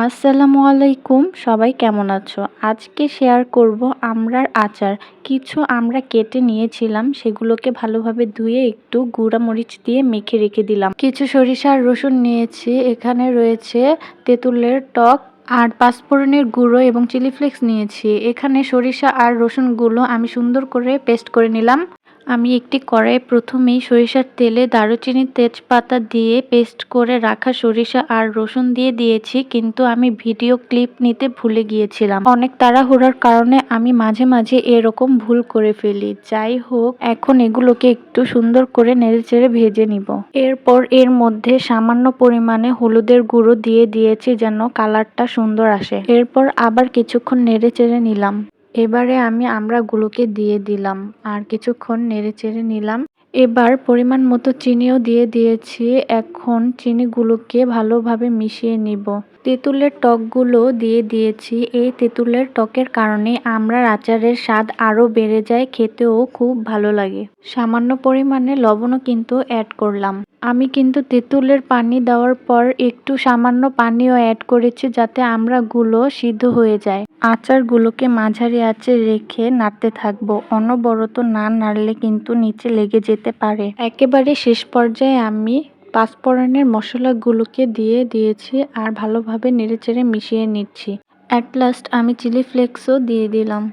আসসালামু আলাইকুম, সবাই কেমন আছো? আজকে শেয়ার করব আমড়ার আচার। কিছু আমড়া কেটে নিয়েছিলাম, সেগুলোকে ভালোভাবে ধুয়ে একটু গুঁড়া মরিচ দিয়ে মেখে রেখে দিলাম। কিছু সরিষা আর রসুন নিয়েছি, এখানে রয়েছে তেঁতুলের টক আর পাঁচফোড়নের গুঁড়ো এবং চিলি ফ্লেক্স নিয়েছি। এখানে সরিষা আর রসুনগুলো আমি সুন্দর করে পেস্ট করে নিলাম। আমি একটি কড়াইয়ে প্রথমেই সরিষার তেলে দারুচিনি তেজপাতা দিয়ে পেস্ট করে রাখা সরিষা আর রসুন দিয়ে দিয়েছি, কিন্তু আমি ভিডিও ক্লিপ নিতে ভুলে গিয়েছিলাম। অনেক তাড়াহুড়ার কারণে আমি মাঝে মাঝে এরকম ভুল করে ফেলি। যাই হোক, এখন এগুলোকে একটু সুন্দর করে নেড়েচেড়ে ভেজে নিব। এরপর এর মধ্যে সামান্য পরিমাণে হলুদের গুঁড়ো দিয়ে দিয়েছি যেন কালারটা সুন্দর আসে। এরপর আবার কিছুক্ষণ নেড়েচেড়ে নিলাম। এবারে আমি আমড়াগুলোকে দিয়ে দিলাম আর কিছুক্ষণ নেড়েচেড়ে নিলাম। এবার পরিমাণ মতো চিনিও দিয়ে দিয়েছি। এখন চিনিগুলোকে ভালোভাবে মিশিয়ে নিব। তেঁতুলের টকগুলো দিয়ে দিয়েছি। এই তেঁতুলের টকের কারণে আমড়ার আচারের স্বাদ আরও বেড়ে যায়, খেতেও খুব ভালো লাগে। সামান্য পরিমাণে লবণও কিন্তু অ্যাড করলাম। আমি কিন্তু তেঁতুলের পানি দেওয়ার পর একটু সামান্য পানিও অ্যাড করেছি যাতে আমড়াগুলো সিদ্ধ হয়ে যায়। আচারগুলোকে মাঝারি আঁচে রেখে নাড়তে থাকবো। অনবরত না নাড়লে কিন্তু নিচে লেগে যেতে পারে। একেবারে শেষ পর্যায়ে আমি পাঁচফোড়নের মশলাগুলোকে দিয়ে দিয়েছি আর ভালোভাবে নেড়েচেড়ে মিশিয়ে নিচ্ছি। অ্যাট লাস্ট আমি চিলি ফ্লেক্সও দিয়ে দিলাম।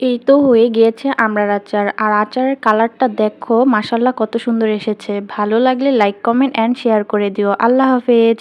এই তো হয়ে গিয়েছে আমড়ার আচার। আর আচারের কালারটা দেখো, মাশাআল্লাহ কত সুন্দর এসেছে। ভালো লাগলে লাইক, কমেন্ট অ্যান্ড শেয়ার করে দিও। আল্লাহ হাফেজ।